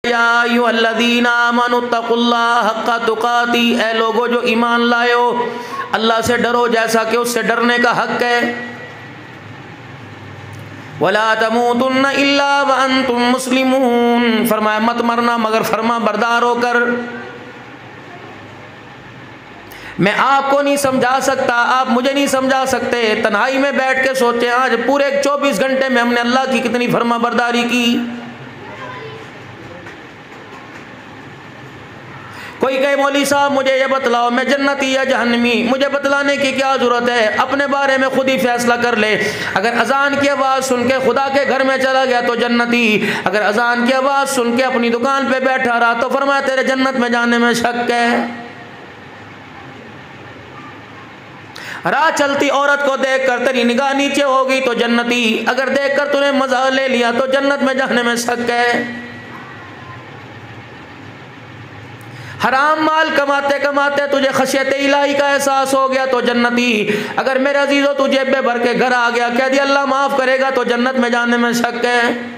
या अय्युहल्लज़ीना आमनुत्तकुल्लाह हक्का तुकाती, ऐ लोगो जो ईमान लाए हो अल्लाह से डरो जैसा कि उससे डरने का हक है। वला तमूतुन्ना इल्ला व अंतुम मुस्लिमून, फरमाया मत मरना मगर फर्मा बरदार होकर। मैं आपको नहीं समझा सकता, आप मुझे नहीं समझा सकते। तन्हाई में बैठ के सोचे आज पूरे 24 घंटे में हमने अल्लाह की कितनी फर्मा बरदारी की। कोई कहे मौली साहब मुझे ये बतलाओ मैं जन्नती या जहन्नमी, मुझे बतलाने की क्या ज़रूरत है, अपने बारे में खुद ही फैसला कर ले। अगर अजान की आवाज़ सुन के खुदा के घर में चला गया तो जन्नती, अगर अजान की आवाज़ सुन के अपनी दुकान पे बैठा रहा तो फरमाया तेरे जन्नत में जाने में शक है। राह चलती औरत को देखकर तेरी निगाह नीचे हो गई तो जन्नती, अगर देखकर तूने मजा ले लिया तो जन्नत में जाने में शक है। हराम माल कमाते कमाते तुझे खशियत इलाही का एहसास हो गया तो जन्नती, अगर मेरे अजीजों तू जेब में भर के घर आ गया कह दिया अल्लाह माफ करेगा तो जन्नत में जाने में शक है।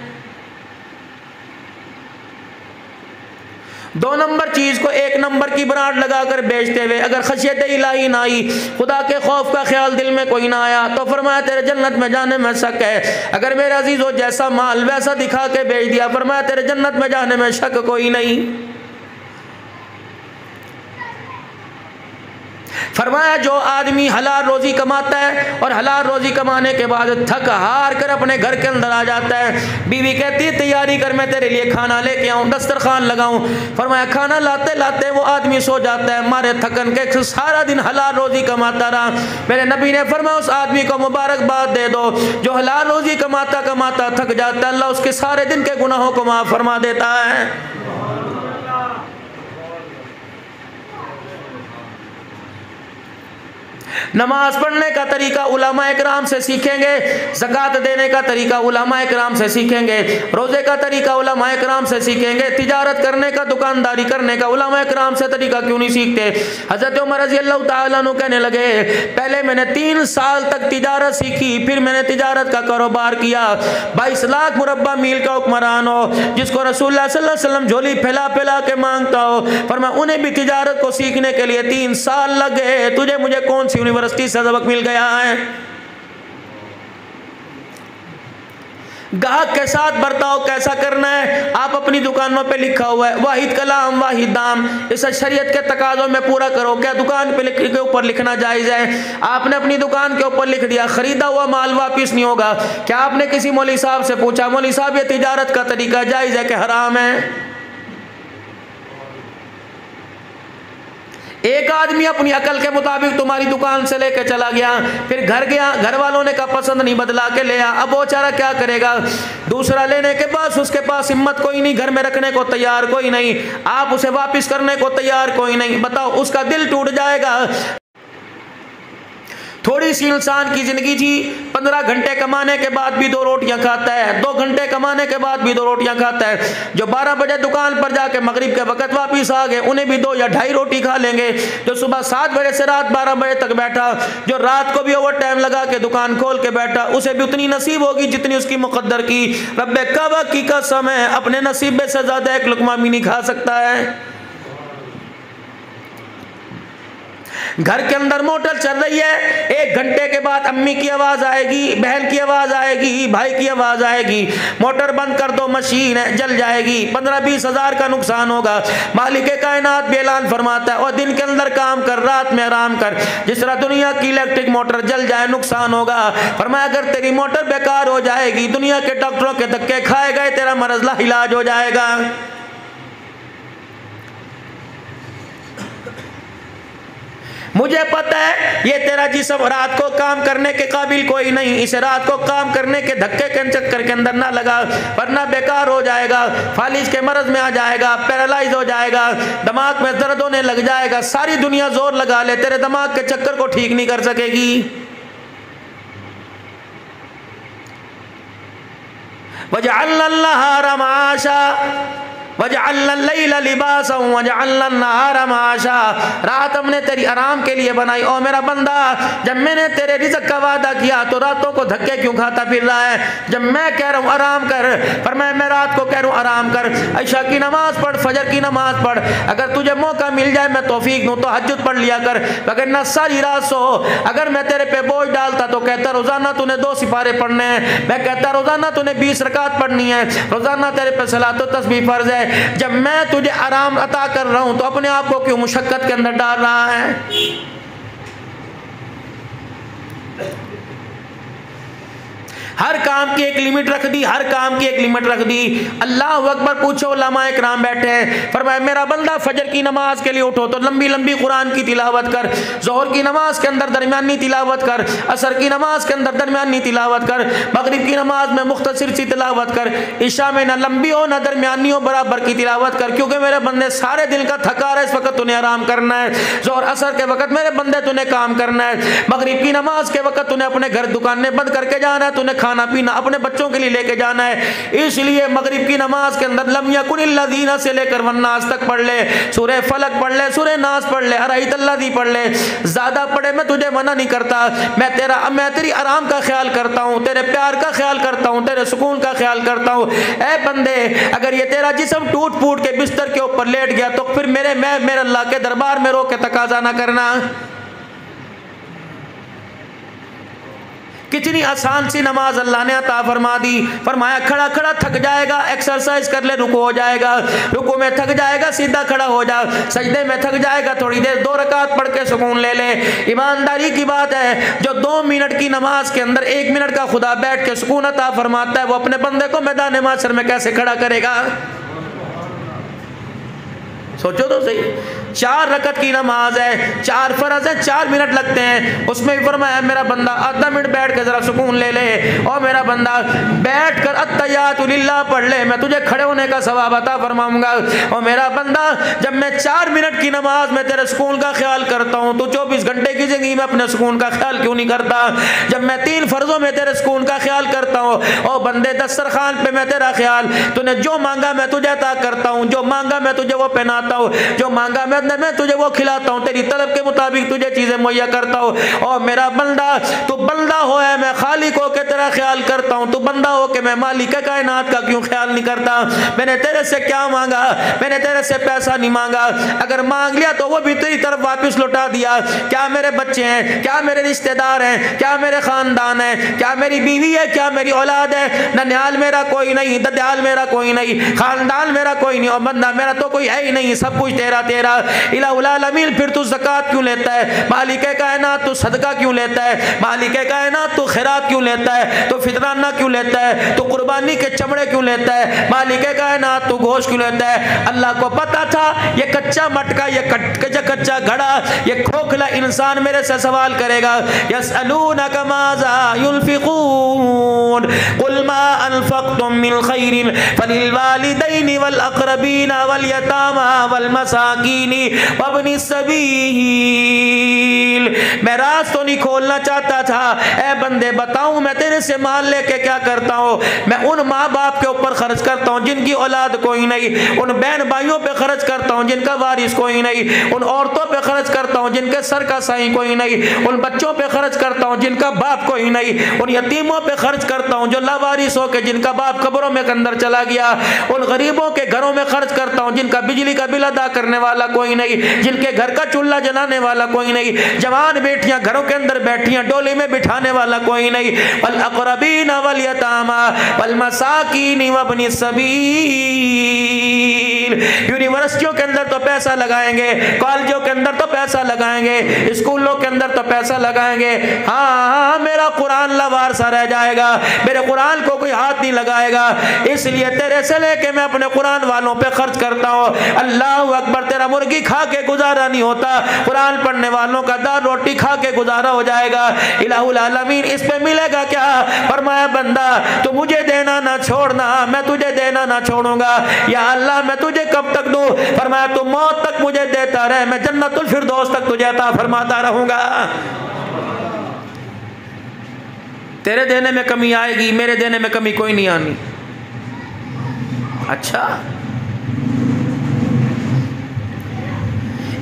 2 नंबर चीज को 1 नंबर की ब्रांड लगाकर बेचते हुए अगर खशियत इलाही ना आई, खुदा के खौफ का ख्याल दिल में कोई ना आया तो फरमाया तेरे जन्नत में जाने में शक है। अगर मेरे अजीजों जैसा माल वैसा दिखा के बेच दिया फरमाया तेरे जन्नत में जाने में शक कोई नहीं। फरमाया जो आदमी हलाल रोजी कमाता है और हलाल रोजी कमाने के बाद थक हार कर अपने घर के अंदर आ जाता है, बीवी कहती है तैयारी कर मैं तेरे लिए खाना लेके आऊँ, दस्तरखान लगाऊं। फरमाया खाना लाते लाते वो आदमी सो जाता है मारे थकन के, सारा दिन हलाल रोजी कमाता रहा। मेरे नबी ने फरमाया उस आदमी को मुबारकबाद दे दो जो हलाल रोजी कमाता कमाता थक जाता है, अल्लाह उसके सारे दिन के गुनाहों को माफ फरमा देता है। नमाज पढ़ने का तरीका उलमाए किराम से सीखेंगे, ज़कात देने का तरीका उलमाए किराम से सीखेंगे, रोज़े का तरीका उलमाए किराम से सीखेंगे, तिजारत करने का दुकानदारी करने का उलमाए किराम से तरीका क्यों नहीं सीखते। हज़रत उमर रज़ी अल्लाह ताला अन्हु कहने लगे पहले मैंने 3 साल तक तिजारत सीखी, फिर मैंने तिजारत का कारोबार किया। 22 लाख मुरब्बा मील का हुक्मरान हो जिसको रसूलुल्लाह सल्लल्लाहु अलैहि वसल्लम झोली फैला फैला के मांगता हो, फरमाया उन्हें भी तिजारत को सीखने के लिए 3 साल लग गए, तुझे मुझे कौन सी यूनिवर्सिटी से सबक मिल गया है। ग्राहक के साथ बर्ताव कैसा करना है आप अपनी दुकानों पे लिखा हुआ है वाहिद कलाम वाहिद दाम, इसे शरीयत के तकाजों में पूरा करो। क्या दुकान पे के ऊपर लिखना जायज़ है? आपने अपनी दुकान के ऊपर लिख दिया खरीदा हुआ माल वापिस नहीं होगा। क्या आपने किसी मौली साहब से पूछा मौली साहब ये तिजारत का तरीका जायज़ है कि हराम है? एक आदमी अपनी अकल के मुताबिक तुम्हारी दुकान से लेके चला गया, फिर घर गया, घर वालों ने कहा पसंद नहीं, बदला के ले आ। अब वो बेचारा क्या करेगा? दूसरा लेने के बाद उसके पास हिम्मत कोई नहीं, घर में रखने को तैयार कोई नहीं, आप उसे वापस करने को तैयार कोई नहीं। बताओ उसका दिल टूट जाएगा। थोड़ी सी इंसान की जिंदगी थी, 15 घंटे कमाने के बाद भी 2 रोटियां खाता है, 2 घंटे कमाने के बाद भी 2 रोटियां खाता है। जो 12 बजे दुकान पर जाके मगरिब के वक्त वापिस आ गए उन्हें भी 2 या 2.5 रोटी खा लेंगे। जो सुबह 7 बजे से रात 12 बजे तक बैठा, जो रात को भी ओवर टाइम लगा के दुकान खोल के बैठा, उसे भी उतनी नसीब होगी जितनी उसकी मुकद्दर की। रब्बे काबा की कसम है अपने नसीबे से ज्यादा एक लुकमा भी नहीं खा सकता है। घर के अंदर मोटर चल रही है, 1 घंटे के बाद अम्मी की आवाज आएगी, बहन की आवाज आएगी, भाई की आवाज आएगी, मोटर बंद कर दो मशीन है जल जाएगी, 15-20 हजार का नुकसान होगा। मालिक कायनात भी ऐलान फरमाता है और दिन के अंदर काम कर रात में आराम कर, जिस तरह दुनिया की इलेक्ट्रिक मोटर जल जाए नुकसान होगा। फरमाया अगर तेरी मोटर बेकार हो जाएगी, दुनिया के डॉक्टरों के धक्के खाए गए, तेरा मरज़ इलाज हो जाएगा। मुझे पता है ये तेरा जिस्म रात को काम करने के काबिल कोई नहीं, इसे रात को काम करने के धक्के के चक्कर के अंदर ना लगा वरना बेकार हो जाएगा, फालिज के मरज में आ जाएगा, पैरालाइज हो जाएगा, दिमाग में दर्द होने लग जाएगा। सारी दुनिया जोर लगा ले तेरे दिमाग के चक्कर को ठीक नहीं कर सकेगी। वजअल्ना लहा रमाशा वजअलना लैला लिबासा वजअलना नहारा माशा, रात हमने तेरी आराम के लिए बनाई। ओ मेरा बंदा, जब मैंने तेरे रिज़्क़ का वादा किया तो रातों को धक्के क्यों खाता फिर रहा है? जब मैं कह रहा हूँ आराम कर, पर मैं रात को कह रहा हूँ आराम कर। इशा की नमाज पढ़, फजर की नमाज पढ़, अगर तुझे मौका मिल जाए मैं तौफीक दूँ तो हज्जुद पढ़ लिया कर, अगर ना सारी रात सो। अगर मैं तेरे पे बोझ डालता तो कहता रोजाना तूने 2 सिपारे पढ़ने हैं, मैं कहता रोजाना तूने 20 रकात पढ़नी है, रोजाना तेरे पे सलात व तस्बीह फर्ज है। जब मैं तुझे आराम अता कर रहा हूँ तो अपने आप को क्यों मुशक्कत के अंदर डाल रहा है? हर काम की एक लिमिट रख दी, हर काम की एक लिमिट रख दी। अल्लाह अकबर। पूछो उलमाए किराम बैठे हैं, फरमाया मेरा बंदा फजर की नमाज के लिए उठो तो लंबी लंबी कुरान की तिलावत कर, जोहर की नमाज के अंदर दरमियानी तिलावत कर, असर की नमाज के अंदर दरमियानी तिलावत कर, मगरिब की नमाज में मुख्तसर सी तिलावत कर, इशा में ना लंबी हो ना दरमियानी हो, बराबर की तिलावत कर, क्योंकि मेरे बंदे सारे दिन का थका रहा है, इस वक्त तूने आराम करना है। जोहर असर के वक्त मेरे बंदे तूने काम करना है, मगरिब की नमाज के वक्त तूने अपने घर दुकानें बंद करके जाना है, तूने खाना पीना अपने बच्चों के लिए लेके जाना है। इसलिए मगरिब की नमाज के अंदर लम यकुनिल्लज़ीना से लेकर वन्नास तक पढ़ ले, सूरह फलक पढ़ ले, सूरह नास पढ़ ले, अराइतल्लज़ी पढ़ ले, ज्यादा पढ़े मैं तुझे मना नहीं करता। मैं तेरी आराम का ख्याल करता हूँ, तेरे प्यार का ख्याल करता हूँ, तेरे सुकून का ख्याल करता हूँ। ऐ बंदे, अगर ये तेरा जिस्म टूट फूट के बिस्तर के ऊपर लेट गया तो फिर मेरे अल्लाह के दरबार में रो के तकाजा ना करना। कितनी आसान सी नमाज अल्लाह ने अता फरमा दी। फरमाया खड़ा खड़ा थक जाएगा, एक्सरसाइज कर ले, रुको हो जाएगा, रुको में थक जाएगा, सीधा खड़ा हो जा, सजदे में थक जाएगा, थोड़ी देर 2 रकात पढ़ के सुकून ले ले। ईमानदारी की बात है, जो 2 मिनट की नमाज के अंदर 1 मिनट का खुदा बैठ के सुकून अता फरमाता है, वो अपने बंदे को मैदान माशर में कैसे खड़ा करेगा? सोचो तो सही। 4 रकत की नमाज है, 4 फर्ज है, 4 मिनट लगते हैं, उसमें भी फरमाया मेरा बंदा आधा मिनट बैठ के जरा सुकून ले ले, और मेरा बंदा बैठ कर अत्तहियातु लिल्लाह पढ़ ले, मैं तुझे खड़े होने का सवाब अता फरमाऊंगा। और मेरा बंदा, जब मैं 4 मिनट की नमाज में तेरे सुकून का ख्याल करता हूँ, तो 24 घंटे की जिंदगी में अपने सुकून का ख्याल क्यों नहीं करता? जब मैं 3 फर्जों में तेरे सुकून का ख्याल करता हूँ, और बंदे दस्तरखान पे मैं तेरा ख्याल, तूने जो मांगा मैं तुझे अता करता हूँ, जो मांगा मैं तुझे वो पहनाता हूँ, जो मांगा मैं तुझे वो खिलाता हूँ, तेरी तलब के मुताबिक तुझे चीजें मुहैया करता हूँ। और मेरा बंदा, तू बंदा हो है, मैं खालिक हो के तेरा ख्याल करता हूँ, तू बंदा हो के मैं मालिक कायनात का क्यों ख्याल नहीं करता? मैंने तेरे से क्या मांगा? मैंने तेरे से पैसा नहीं मांगा, अगर मांग लिया तो वो भी तेरी तरफ वापस लौटा दिया। क्या मेरे बच्चे हैं? क्या मेरे रिश्तेदार हैं? क्या मेरे खानदान है? क्या मेरी बीवी है? क्या मेरी औलाद है? ननिहाल मेरा कोई नहीं, ददयाल मेरा कोई नहीं, खानदान मेरा कोई नहीं, और बंदा मेरा तो कोई है ही नहीं, सब कुछ तेरा तेरा। इलाहुल आलमीन, फिर तू ज़कात क्यों लेता है? मालिक कायनात तू सदका क्यों लेता है? मालिक कायनात तू खैरात क्यों लेता है? तो फितराना क्यों लेता है? तो कुर्बानी के चमड़े क्यों लेता है? मालिक कायनात तू गोश्त क्यों लेता है? अल्लाह को पता था ये कच्चा मटका, ये कच्चा घड़ा, ये खोखला इंसान मेरे से सवाल करेगा। यसअलूनका माज़ा युनफिकून कुल मा अनफक़्तुम मिन खैरिन फलिल वालिदैनि वल अक़रबीन वल यतामा वल मसाकीनी वब्नि सबील। मैं राज तो नहीं खोलना चाहता था, ऐ बंदे बताऊं मैं तेरे से माल लेके क्या करता हूँ? मैं उन माँ बाप के ऊपर खर्च करता हूँ जिनकी औलाद कोई नहीं, उन बहन भाइयों पे खर्च करता हूँ जिनका वारिस कोई नहीं, उन औरतों पे खर्च करता हूँ जिनके सर का साईं कोई नहीं, उन बच्चों पे खर्च करता हूँ जिनका बाप कोई नहीं, उन यतीमों पे खर्च करता हूँ जो लावारिस हो के जिनका बाप कब्रों में अंदर चला गया, उन गरीबों के घरों में खर्च करता हूँ जिनका बिजली का बिल अदा करने वाला कोई नहीं, जिनके घर का चूल्हा जलाने वाला कोई नहीं, जवान बेटियां घरों के अंदर बैठियां डोली में बिठाने वाला कोई नहीं। वल अक़रबीन वल यतामा वल मसाकीन वब्नि सबील। यूनिवर्सिटियों के अंदर तो पैसा लगाएंगे, कॉलेजों के अंदर तो पैसा लगाएंगे, स्कूलों के अंदर तो पैसा लगाएंगे, हाँ मेरा कुरान लवार सा रह जाएगा, मेरे कुरान को कोई हाथ नहीं लगाएगा। इसलिए तेरे से लेके मैं अपने कुरान वालों पे खर्च करता हूँ। अल्लाह अकबर, तेरा मुर्गी खा के गुजारा नहीं होता, कुरान पढ़ने वालों का दाल रोटी खा के गुजारा हो जाएगा। इलाहुल आलमीन, इस पे मिलेगा क्या? फरमाया बंदा तो मुझे देना ना छोड़ना, मैं तुझे देना ना छोड़ूंगा। या अल्लाह मैं तुझे कब तक दूं? फरमाया तू मौत तक मुझे देता रहे, मैं जन्नतुल फिरदौस तक तुझे अता फरमाता रहूंगा। तेरे देने में कमी आएगी, मेरे देने में कमी कोई नहीं आनी। अच्छा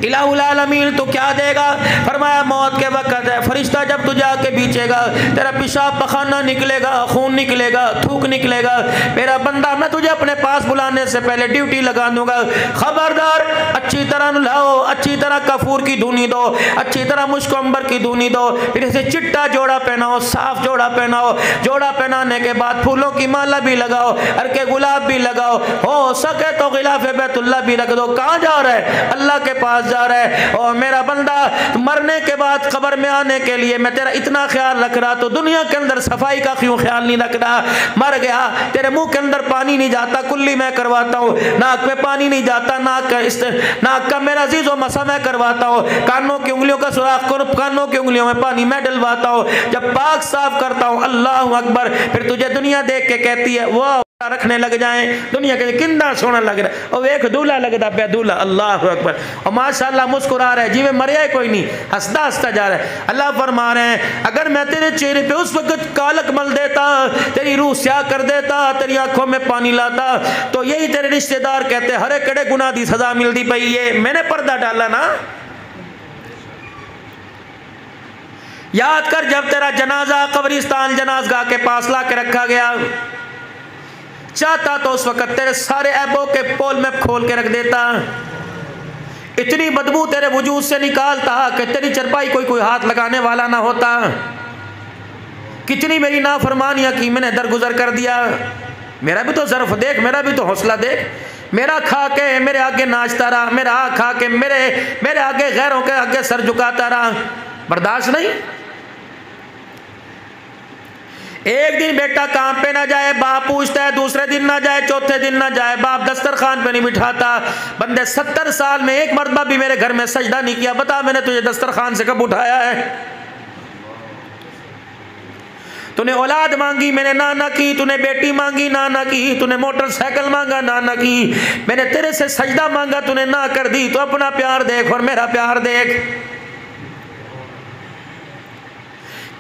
इलाहुल आलमीन तो क्या देगा? फरमाया मौत के वक्त है, फरिश्ता जब तुझे आके बीचेगा, तेरा पेशाब पखाना निकलेगा, खून निकलेगा, थूक निकलेगा। मेरा बंदा मैं तुझे अपने पास बुलाने से पहले ड्यूटी लगा दूंगा, खबरदार अच्छी तरह नहलाओ, अच्छी तरह कफूर की धुनी दो, अच्छी तरह मुश्क अंबर की धुनी दो, फिर इसे चिट्टा जोड़ा पहनाओ, साफ जोड़ा पहनाओ। जोड़ा पहनाने के बाद फूलों की माला भी लगाओ, अर्के गुलाब भी लगाओ, हो सके तो गिलाफे बैतुल्लाह भी रख दो। कहाँ जा रहा है? अल्लाह के पास जा रहा है। और मेरा बंदा मरने के बाद कब्र में आने के लिए मैं तेरा इतना ख्याल रख रहा, तो दुनिया के अंदर सफाई का क्यों ख्याल नहीं रख रहा? मर गया, तेरे मुंह के अंदर पानी नहीं जाता, कुल्ली मैं करवाता हूँ, नाक में पानी नहीं जाता, नाक का मेरा अजीज़ो मसा मैं करवाता हूँ, कानों की उंगलियों का सुराख करो, कानों की उंगलियों में पानी मैं डलवाता हूँ, जब पाक साफ करता हूँ, अल्लाह अकबर, फिर तुझे दुनिया देख के कहती है वो रखने लग जाए, दुनिया के किंदा सोना लग रहा है, और एक दूल्हा लगता पे दूल्हा, अल्लाह अकबर, और माशाअल्लाह मुस्कुरा रहा है, जीवे मरिया कोई नहीं, हंसता हंसता जा रहा है। अल्लाह फरमा रहे हैं अगर मैं तेरे चेहरे पे उस वक्त कालक मल देता, तेरी रूह स्याह कर देता, तेरी आंखों में पानी लाता, तो यही तेरे रिश्तेदार कहते हरे कड़े गुनाह दी सजा मिलती पई, ये मैंने पर्दा डाला ना। याद कर जब तेरा जनाजा कब्रिस्तान जनाजगाह के पास ला के रखा गया, चाहता तो उस वक्त तेरे सारे ऐबों के पोल में खोल के रख देता, इतनी बदबू तेरे वजूद से निकालता कि तेरी चरपाई कोई हाथ लगाने वाला ना होता। कितनी मेरी नाफरमानियां की मैंने दरगुजर कर दिया। मेरा भी तो ज़र्फ देख, मेरा भी तो हौसला देख, मेरा खा के मेरे आगे नाचता रहा, मेरा खा के मेरे आगे गैरों के आगे सर झुकाता रहा, बर्दाश्त नहीं। एक दिन बेटा काम पे ना जाए बाप पूछता है, दूसरे दिन ना जाए, चौथे दिन ना जाए बाप दस्तरखान पे नहीं बिठाता। बंदे 70 साल में एक मर्तबा भी मेरे घर में सजदा नहीं किया, बता मैंने तुझे दस्तरखान से कब उठाया है? तूने औलाद मांगी मैंने ना की, तूने बेटी मांगी ना की, तूने मोटरसाइकिल मांगा ना की, मैंने तेरे से सजदा मांगा तूने ना कर दी। तो अपना प्यार देख और मेरा प्यार देख।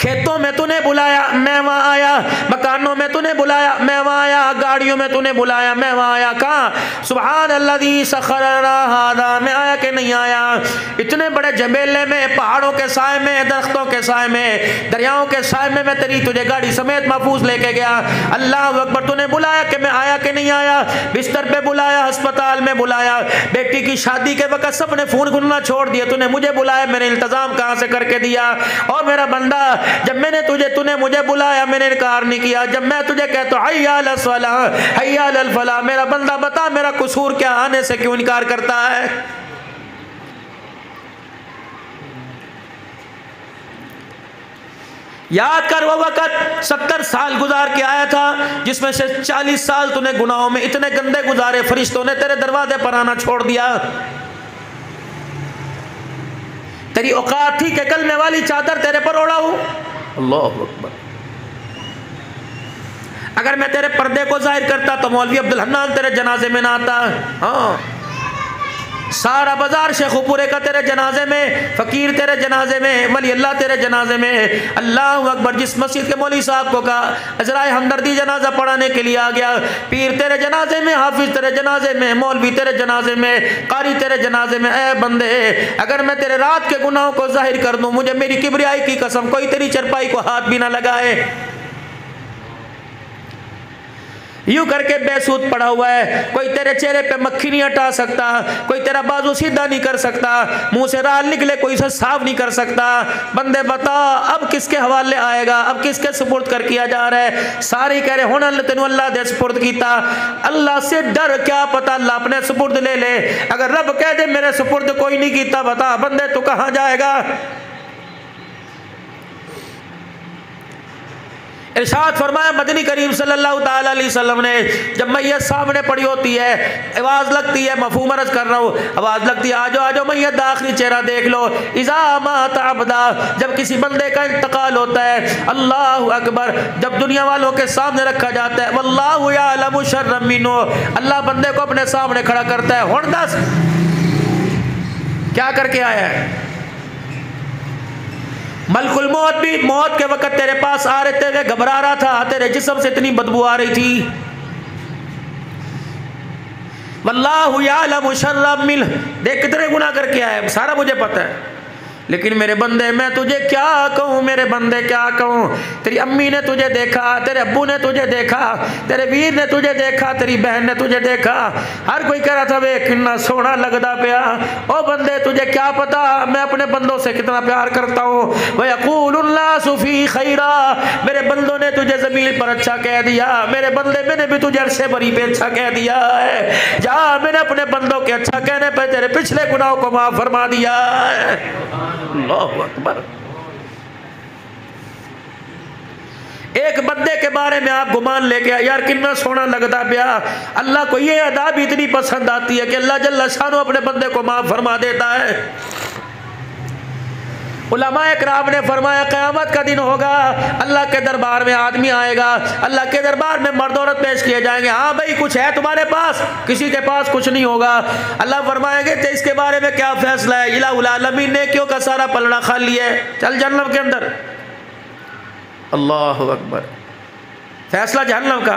खेतों में तूने बुलाया मैं वहां आया, मकानों में तूने बुलाया मैं वहां आया, गाड़ियों में तूने बुलाया मैं वहां आया। कहाँ? सुभान अल्लाज़ी सखरना हादा में आया कि नहीं आया? इतने बड़े जबेले में, पहाड़ों के साए में, दरख्तों के साए में, दरियाओं के साए में मैं तेरी तुझे गाड़ी समेत महफूज लेके गया। अल्लाह अकबर, तूने बुलाया कि मैं आया कि नहीं आया? बिस्तर पे बुलाया, अस्पताल में बुलाया, बेटी की शादी के वक्त सबने फोन गुनना छोड़ दिया, तूने मुझे बुलाया, मैंने इंतजाम कहाँ से करके दिया। और मेरा बंदा जब मैंने तूने मुझे बुलाया मैंने इनकार नहीं किया। जब मैं तुझे कहता हूं हय्या अलस सलाह हय्या अलल फलाह, मेरा बंदा बता मेरा कसूर क्या, आने से क्यों इनकार करता है? याद कर वो वक्त 70 साल गुजार के आया था जिसमें से 40 साल तूने गुनाहों में इतने गंदे गुजारे, फरिश्तों ने तेरे दरवाजे पर आना छोड़ दिया। तेरी औकात थी कि कलमे वाली चादर तेरे पर ओढ़ाऊं? अल्लाह अकबर। अगर मैं तेरे पर्दे को जाहिर करता तो मौलवी अब्दुल हन्नान तेरे जनाजे में ना आता। हाँ, सारा बाजार शेखुपुरे का तेरे जनाजे में, फकीर तेरे जनाजे में, वली अल्लाह तेरे जनाजे में। अल्लाह अकबर। जिस मस्जिद के मौलवी साहब को कहा अजराए हमदर्दी जनाजा पढ़ाने के लिए आ गया, पीर तेरे जनाजे में, हाफिज तेरे जनाजे में, मौलवी तेरे जनाजे में, कारी तेरे जनाजे में। ए बंदे, अगर मैं तेरे रात के गुनाहों को जाहिर कर दूं, मुझे मेरी किबरियाई की कसम कोई तेरी चरपाई को हाथ भी ना लगाए। यूं करके बेसूद पड़ा हुआ है, कोई तेरे चेहरे पे मक्खी नहीं हटा सकता, कोई तेरा बाजू सीधा नहीं कर सकता, मुंह से राल निकले कोई से साफ नहीं कर सकता। बंदे बता अब किसके हवाले आएगा, अब किसके सुपुर्द कर किया जा रहा है? सारे कह रहे होना तेन अल्लाह दे सुपुर्द कीता। अल्लाह से डर, क्या पता अल्लाह अपने सुपुर्द ले ले। अगर रब कह दे मेरे सुपुर्द कोई नहीं कीता, बता बंदे तू कहां जाएगा? इरशाद फरमाया मदनी करीम सल्लल्लाहु ताला अलैहि वसल्लम ने, जब मैयत सामने पड़ी होती है, आवाज़ लगती है, मफहूम अर्ज़ कर रहा हूँ, आवाज़ लगती है आजो आजो मैयत दा आखिरी चेहरा देख लो। इज़ा मात अब्दा, जब किसी बंदे का इंतकाल होता है, अल्लाह अकबर, जब दुनिया वालों के सामने रखा जाता है, वल्लाहु यअलमु शर्रम मिन्हु, अल्लाह बंदे को अपने सामने खड़ा करता है। हुण दस क्या करके आया है? मलकुल मौत भी मौत के वक्त तेरे पास आ रहे थे, घबरा रहा था, तेरे जिस्म से इतनी बदबू आ रही थी। वल्लाहु यालमु शर्रा मिन, देख कितने गुनाह करके आया है, सारा मुझे पता है, लेकिन मेरे बंदे मैं तुझे क्या कहूँ, मेरे बंदे क्या कहूँ। तेरी अम्मी ने तुझे देखा, तेरे अब्बू ने तुझे देखा, तेरे वीर ने तुझे देखा, तेरी बहन ने तुझे देखा, हर कोई कह रहा था वे कितना सोना लगता पिया। ओ बंदे तुझे क्या पता मैं अपने बंदों से कितना प्यार करता हूँ। वह यक़ूलुन्नासु फ़ी खैरा, मेरे बंदों ने तुझे ज़मीन पर अच्छा कह दिया, मेरे बंदे मैंने भी तुझे अर्शे बरी पे अच्छा कह दिया है। जा, मैंने अपने बंदों के अच्छा कहने पर तेरे पिछले गुनाहों को माफ़ फरमा दिया है। अल्लाहु अकबर। एक बंदे के बारे में आप गुमान लेके यार कितना सोना लगता पिया, अल्लाह को ये अदा भी इतनी पसंद आती है कि अल्लाह जल्ला शानो अपने बंदे को माफ फरमा देता है। उलमाए किराम ने फरमाया क़यामत का दिन होगा, अल्लाह के दरबार में आदमी आएगा, अल्लाह के दरबार में मर्द औरत पेश किए जाएंगे। हाँ भाई कुछ है तुम्हारे पास, किसी के पास कुछ नहीं होगा। अल्लाह फरमाएंगे तो इसके बारे में क्या फैसला है। इलाहुल आलमीन ने क्यों का सारा पलड़ा खाली है, चल जहन्नम के अंदर। अल्लाहु अकबर। फैसला जहन्नम का,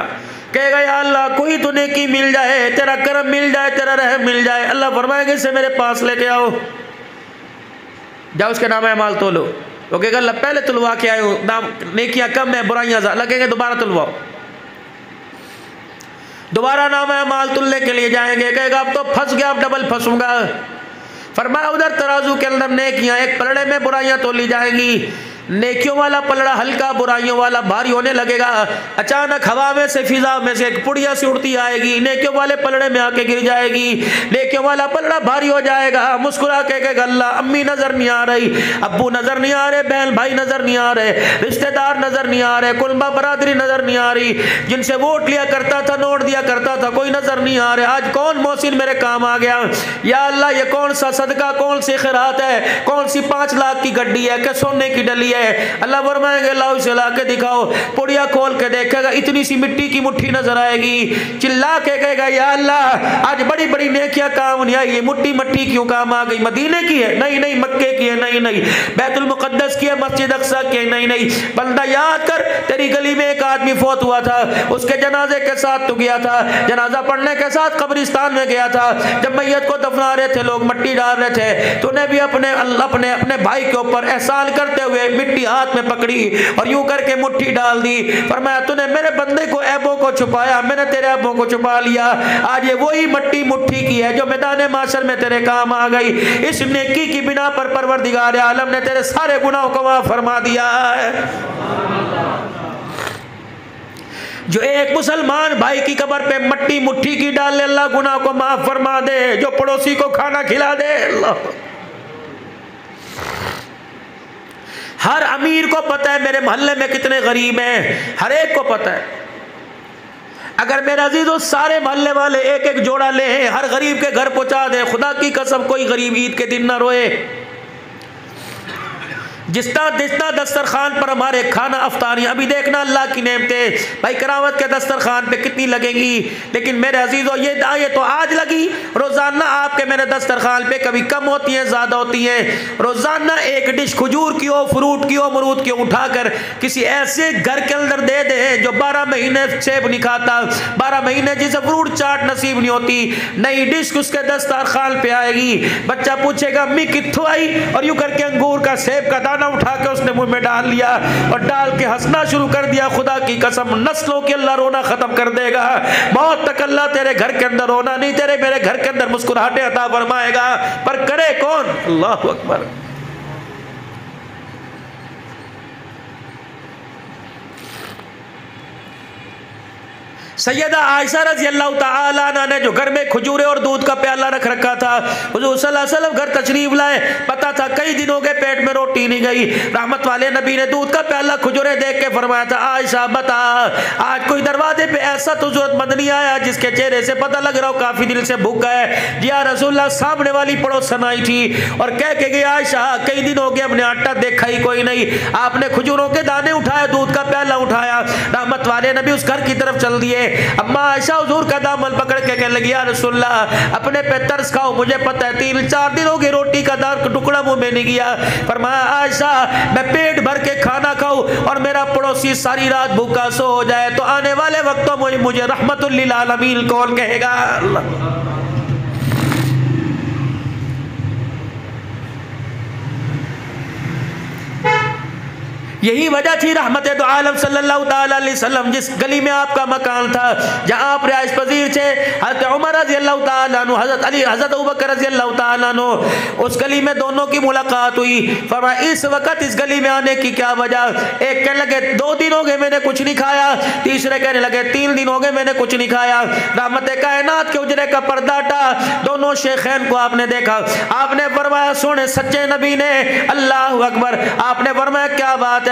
कहेगा या अल्लाह कोई तो नेकी मिल जाए, तेरा करम मिल जाए, तेरा रहम मिल जाए। अल्लाह फरमाएंगे इसे मेरे पास लेके आओ, जाओ उसके नाम अमाल तोलो। वो कहेगा अल्लाह पहले तुलवा के आए हो, नाम नेकियां कम है बुराइयां ज़्यादा, लगेंगे दोबारा तुलवाओ। दोबारा नाम अमाल तुलने के लिए जाएंगे, कहेगा अब तो फंस गया, अब डबल फंसूंगा। फरमाया उधर तराजू के अंदर नेकियां एक पलड़े में बुराइयां तोली जाएंगी, नेकियों वाला पलड़ा हल्का, बुराइयों वाला भारी होने लगेगा। अचानक हवा में से फिजा में से एक पुड़िया सी उड़ती आएगी, नेकियों वाले पलड़े में आके गिर जाएगी, नेकियों वाला पलड़ा भारी हो जाएगा। मुस्कुरा के कहेगा अल्लाह अम्मी नजर नहीं आ रही, अब्बू नजर नहीं आ रहे, बहन भाई नजर नहीं आ रहे, रिश्तेदार नजर नहीं आ रहे, कुलबा बरादरी नजर नहीं आ रही, जिनसे वोट लिया करता था, नोट दिया करता था, कोई नजर नहीं आ रहे। आज कौन मोहसिन मेरे काम आ गया, या अल्लाह ये कौन सा सदका, कौन सी खैरात है, कौन सी 5 लाख की गड्डी है कि सोने की डली है। अल्लाह फरमाएंगे लाओ इसे ला के दिखाओ। पुड़िया खोल के देखेगा इतनी सी मिट्टी की मुट्ठी नजर आएगी, चिल्ला के कहेगा या अल्लाह आज बड़ी बड़ी नेकियां काम नहीं आई, ये मुट्ठी मट्टी क्यों काम आ गई। मदीने की है नहीं, नहीं मक्के की है नहीं, नहीं बैतुल मुकद्दस की है, मस्जिद अक्सा की है नहीं, नहीं। बंदा याद कर तेरी गली में एक आदमी फौत हुआ था, उसके जनाजे के साथ तू गया था, जनाजा पढ़ने के साथ कब्रिस्तान में गया था। जब मैयत को दफना रहे थे लोग मट्टी डाल रहे थे, तूने भी अपने अपने भाई के ऊपर एहसान करते हुए मिट्टी हाथ में पकड़ी और यूं करके मुट्ठी डाल दी। फरमाया तूने मेरे बंदे को ऐबों को छुपाया, मैंने तेरे ऐबों को छुपा लिया। आज ये वही मट्टी मुट्ठी की है जो मैदान माशर में तेरे काम आ गई। इस नेकी की बिना पर परवरदिगार आलम ने तेरे सारे गुनाहों को माफ फरमा दिया है। जो एक मुसलमान भाई की कब्र पे मट्टी मुट्ठी की डाल ले, अल्लाह गुनाह को माफ फरमा दे। जो पड़ोसी को खाना खिला दे, अल्लाह। हर अमीर को पता है मेरे मोहल्ले में कितने गरीब हैं, हर एक को पता है। अगर मेरे अजीजों सारे मोहल्ले वाले एक एक जोड़ा ले हर गरीब के घर पहुंचा दे, खुदा की कसम कोई गरीब ईद के दिन ना रोए। जितना दस्तरखान पर हमारे खाना अफ्तारी, अभी देखना अल्लाह की नेमतें भाई करामत के दस्तरखान पे कितनी लगेंगी। लेकिन मेरे अजीजों ये तो आज लगी, रोज़ाना आपके मेरे दस्तरखान पे कभी कम होती हैं ज़्यादा होती हैं। रोज़ाना एक डिश खजूर की हो, फ्रूट की हो, अमरूद की हो, उठाकर किसी ऐसे घर के अंदर दे दे जो 12 महीने सेब नहीं खाता, 12 महीने जिसे फ्रूट चाट नसीब नहीं होती, नई डिश उसके दस्तरखान पे आएगी। बच्चा पूछेगा अम्मी कित्थों आई, और यूँ करके अंगूर का सेब का दाना उठा के उसने मुंह में डाल लिया और डाल के हंसना शुरू कर दिया। खुदा की कसम नस्लों के अल्लाह रोना खत्म कर देगा। मौत तक अल्लाह तेरे घर के अंदर रोना नहीं, तेरे मेरे घर के अंदर मुस्कुराहटें अता फरमाएगा। पर करे कौन? अल्लाहु अकबर। सैयदा आयशा रज़ी अल्लाह तआला अन्हा ने जो घर में खजूरें और दूध का प्याला रख रखा था, हुजूर सल्लल्लाहु अलैहि वसल्लम घर तशरीफ लाए, पता था कई दिन हो गए पेट में रोटी नहीं गई। रहमत वाले नबी ने दूध का प्याला खजूरें देख के फरमाया था आयशा बता आज कोई दरवाजे पे ऐसा तो जरूरतमंद नहीं आया जिसके चेहरे से पता लग रहा हो काफी दिल से भूखा है। या रसूलुल्लाह सामने वाली पड़ोसन आई थी और कह के गई आयशा कई दिन हो गए हमने आटा देखा ही कोई नहीं, आपने खजूरों के दाने उठाए, दूध का प्याला उठाया। रहमत वाले नबी उस घर की तरफ चल दिए। अम्मा आयशा हुजूर का दामन पकड़ के कहने लगी या रसूलल्लाह अपने पे तरस खाओ, मुझे पता है 3-4 दिन हो गए रोटी का दार टुकड़ा मुंह में नहीं गया। फरमाया आयशा मैं पेट भर के खाना खाऊं और मेरा पड़ोसी सारी रात भूखा सो हो जाए तो आने वाले वक्तों में मुझे रहमतुल लिल आलमीन कौन कहेगा? अल्लाह यही वजह थी रहमत दो आलम सल्लल्लाहु ताला अलैहि वसल्लम जिस गली में आपका मकान था, जहां आप रिहाइश पजीर थे, हज़रत उमर रज़ी अल्लाह ताला अन्हु, हज़रत अली, हज़रत अबू बकर रज़ी अल्लाह ताला अन्हु, उस गली में दोनों की मुलाकात हुई। फरमाया इस वक्त इस गली में आने की क्या वजह? एक कहने लगे 2 दिन हो गए मैंने कुछ नहीं खाया, तीसरे कहने लगे 3 दिन हो गए मैंने कुछ नहीं खाया। रहमत कायनात के उजरे का पर्दा हटा, दोनों शेखैन को आपने देखा। आपने फरमाया सोने सच्चे नबी ने, अल्लाह अकबर, आपने फरमाया क्या बात है?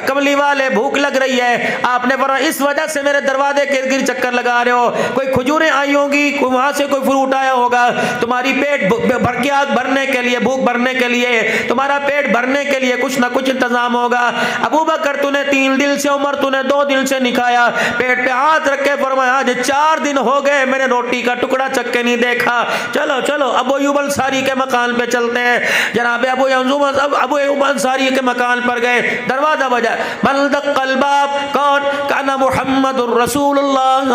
कमली वाले भूख लग रही है। आपने फरमाया इस वजह से मेरे दरवाजे के गिर चक्कर लगा रहे हो, कोई खजूरें आई होंगी, वहां से कोई फ्रूट आया होगा, तुम्हारी पेट भर के आग भरने के लिए, भूख भरने के लिए, तुम्हारा पेट भरने के लिए कुछ ना कुछ इंतजाम होगा। अबू बकर तूने 3 दिन से, उमर तूने 2 दिन से नहीं खाया। पेट पे हाथ रख के फरमाया आज 4 दिन हो गए मैंने रोटी का टुकड़ा चख के नहीं देखा। चलो चलो अबू अय्यूब अंसारी के मकान पे चलते हैं। जनाब अबू अय्यूब अंसारी के मकान पर गए, दरवाजा बजा, बल्दक़ल बाब, कौन? काना मुहम्मदुर रसूलुल्लाह।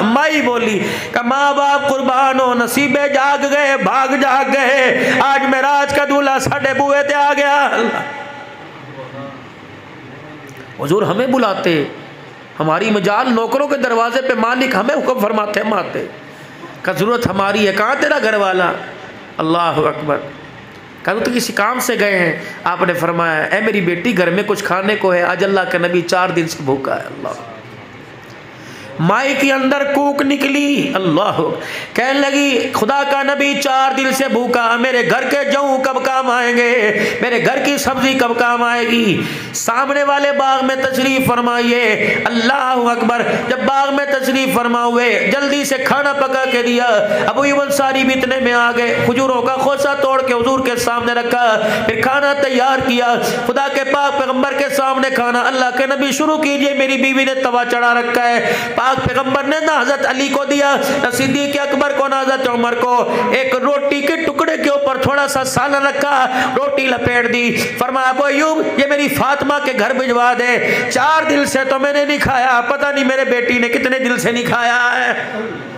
माई बोली का माँ बाप कुर्बान हो, नसीबे जाग गए, भाग जाग गए, आज मेराज का दूल्हा साढ़े बुए ते आ गया। हुजूर हमें बुलाते, हमारी मजाल नौकरों के दरवाजे पे मालिक हमें हुक्म फरमाते, हम आते का जरूरत हमारी है, कहाँ तेरा घर वाला? अल्लाह अकबर। कल तो किसी काम से गए हैं, आपने फरमाया ऐ मेरी बेटी घर में कुछ खाने को है, आज अल्लाह के नबी 4 दिन से भूखा है। अल्लाह, माई के अंदर कूक निकली, अल्लाह, कहने लगी खुदा का नबी 4 दिन से भूखा, मेरे घर के जौ कब काम आएंगे, मेरे घर की सब्जी कब काम आएगी? सामने वाले बाग में तशरीफ फरमाइए। अल्लाह अकबर। जब बाग में तशरीफ फरमा हुए, जल्दी से खाना पका के दिया। अबू अय्यूब अंसारी भी इतने में आ गए, खजूरों का खोसा तोड़ के हुजूर के सामने रखा, फिर खाना तैयार किया। खुदा के पाक पैगंबर के सामने खाना, अल्लाह के नबी शुरू कीजिए, मेरी बीवी ने तवा चढ़ा रखा है। पाक पैगंबर ने ना हज़रत अली को दिया, ना सिद्दीक़ अकबर को, ना हज़रत उमर को। एक रोटी के टुकड़े के ऊपर थोड़ा सा सालन रखा, रोटी लपेट दी। फरमाया अबू अय्यूब ये मेरी फातिमा के घर भिजवा दे, 4 दिन से तो मैंने नहीं खाया, पता नहीं मेरे बेटी ने कितने दिन से नहीं खाया है।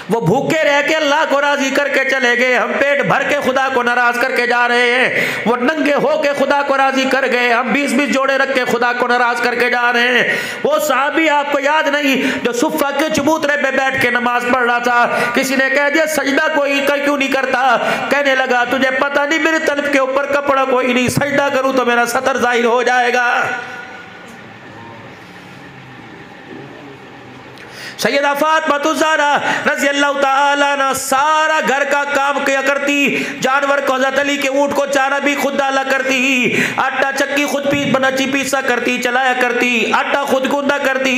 वो भूखे रह के अल्लाह को राजी करके चले गए, हम पेट भर के खुदा को नाराज करके जा रहे हैं। वो नंगे हो के खुदा को राजी कर गए, हम 20-20 जोड़े रख के खुदा को नाराज करके जा रहे हैं। वो साहबी आपको याद नहीं जो सुफ़ा के चबूतरे पे बैठ के नमाज पढ़ रहा था, किसी ने कह दिया सजदा कोई क्यों नहीं करता? कहने लगा तुझे पता नहीं मेरे तन के ऊपर कपड़ा कोई नहीं, सजदा करूं तो मेरा सतर जाहिर हो जाएगा। सैयदा फातिमा ज़हरा रज़ी अल्लाह ताला अन्हा सारा घर का काम किया करती, जानवर को हज़रत अली के ऊँट को चारा भी खुद डाला करती, आटा चक्की खुद पीसा करती, चलाया करती, आटा खुद गूंदा करती,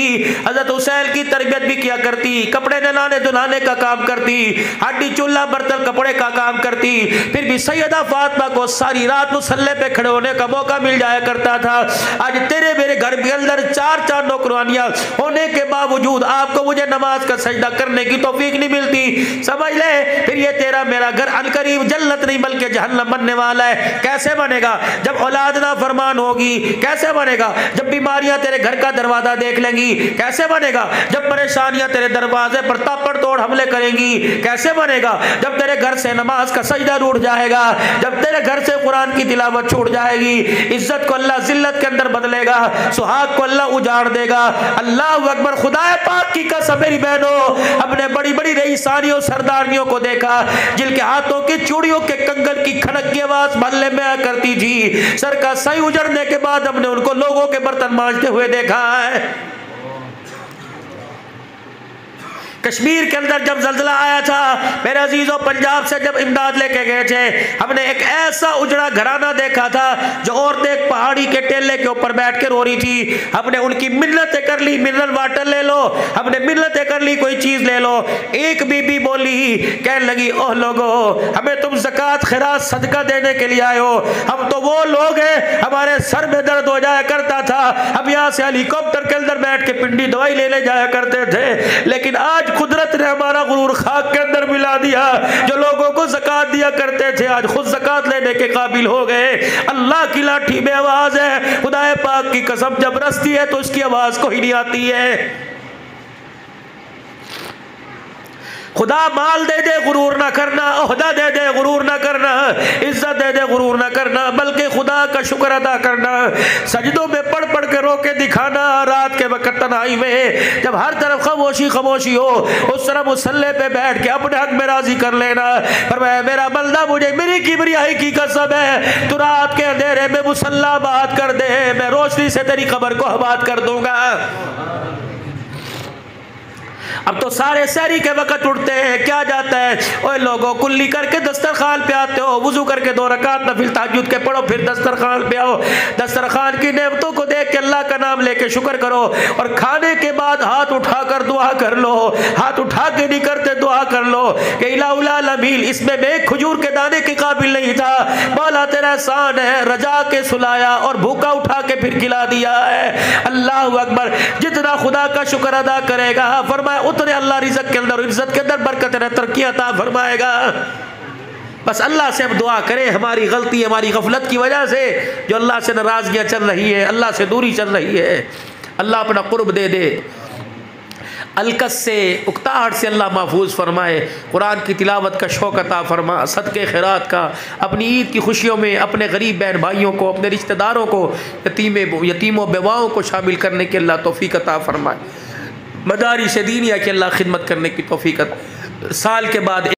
हज़रत हुसैन की तरबियत भी किया करती, कपड़े नहलाने धुलाने का काम करती, हड्डी चूल्हा बर्तन कपड़े का काम करती। फिर भी सैयदा फातिमा को सारी रात मुसल्ले पे खड़े होने का मौका मिल जाया करता था। आज तेरे मेरे घर के अंदर 4-4 नौकरानियां होने के बावजूद आपको मुझे नमाज का सजदा करने की तौफीक नहीं मिलती, समझ ले फिर ये तेरा मेरा घर अनकरीब जन्नत नहीं बल्कि जहन्नम बनने वाला है। कैसे बनेगा? जब औलाद ना फरमान होगी। कैसे बनेगा? जब बीमारियां तेरे घर का दरवाजा देख लेंगी। कैसे बनेगा? जब परेशानियां तेरे दरवाजे पर तापड़ तोड़ हमले करेंगी। कैसे बनेगा? जब तेरे घर से नमाज का सजदा रूठ जाएगा, जब तेरे घर से कुरान की तिलावत छूट जाएगी। इज्जत को अल्लाह जिल्लत के अंदर बदलेगा, सुहाग को अल्लाह उजाड़ देगा। अल्लाह अकबर। खुदा पाक की कसम मेरी बहनों, अपने बड़ी बड़ी रईसानियों सरदारियों को देखा जिनके हाथों की चूड़ियों के कंगन की खनक की आवाज मोहल्ले में आ करती थी। सर का सही उजड़ने के बाद हमने उनको लोगों के बर्तन मांजते हुए देखा है। कश्मीर के अंदर जब जल्जला आया था मेरे अजीजों, पंजाब से जब इमदाद लेके गए थे, हमने एक ऐसा उजड़ा घराना देखा था जो औरतें एक पहाड़ी के टेले के ऊपर बैठ के रो रही थी। हमने उनकी मिन्नतें कर ली, मिनरल वाटर ले लो, हमने मिन्नतें कर ली, कोई चीज ले लो। एक बीबी बोली, कहने लगी ओह लोगो, हमें तुम ज़कात खैरात सदका देने के लिए आए हो, हम तो वो लोग हैं हमारे सर में दर्द हो जाया करता था, हम यहाँ से हेलीकॉप्टर के अंदर बैठ के पिंडी दवाई लेने जाया करते थे, लेकिन आज कुदरत ने हमारा गुरूर खाक के अंदर मिला दिया। जो लोगों को ज़कात दिया करते थे आज खुद ज़कात लेने के काबिल हो गए। अल्लाह की लाठी में आवाज है, खुदाए पाक की कसम जब रसती है तो उसकी आवाज कोई नहीं आती है। खुदा माल दे दे गुरूर ना करना, ओहदा दे दे गुरूर ना करना, इज्जत दे दे गुरूर ना करना, बल्कि खुदा का शुक्र अदा करना। सजदों में पढ़ पढ़ के रो के दिखाना। रात के वक्त तन्हाई में जब हर तरफ खामोशी खामोशी हो, उस तरह मुसल्ले पे बैठ के अपने हक में राजी कर लेना। फरमाया मेरा बंदा मुझे मेरी किबरियाई की कसम है, तू रात के अंधेरे में मुसल्ला बात कर दे, मैं रोशनी से तेरी कब्र को आबाद कर दूंगा। अब तो सारे सहरी के वक्त उठते हैं, क्या जाता है, ओए लोगों कुल्ली करके दस्तरखान पे आते हो, वुजू करके 2 रकात नफिल तहज्जुद के पढ़ो, फिर दस्तरखान पे आओ। दस्तरखान की नेमतों को देख के अल्लाह का नाम लेके शुक्र करो, और खाने के बाद हाथ उठाकर दुआ कर लो। हाथ उठा के नहीं करते, दुआ कर लो कि इलाउल अमील, इसमें मैं खजूर के दाने के काबिल नहीं था, मौला तेरा एहसान है, रजा के सुलाया और भूखा उठा के फिर खिला दिया है। अल्लाह अकबर। जितना खुदा का शुक्र अदा करेगा, फरमाया उतने अल्लाह रिज़्क़ के अंदर, इज्जत के अंदर बरकत और तरक्की अता फरमाएगा। बस अल्लाह से अब दुआ करें, हमारी गलती हमारी गफलत की वजह से जो अल्लाह से नाराजगियां चल रही है, अल्लाह से दूरी चल रही है, अल्लाह अपना कुर्ब दे दे, अलकस से उकताहट से अल्लाह महफूज फरमाए। कुरान की तिलावत का शौक़ अता फरमा, सदक़े खैरात का, अपनी ईद की खुशियों में अपने गरीब बहन भाइयों को, अपने रिश्तेदारों को, यतीमों बेवाओं को शामिल करने की अल्लाह तौफीक अता फरमाए। मदारिस दीनिया की अल्लाह खिदमत करने की तौफीक। साल के बाद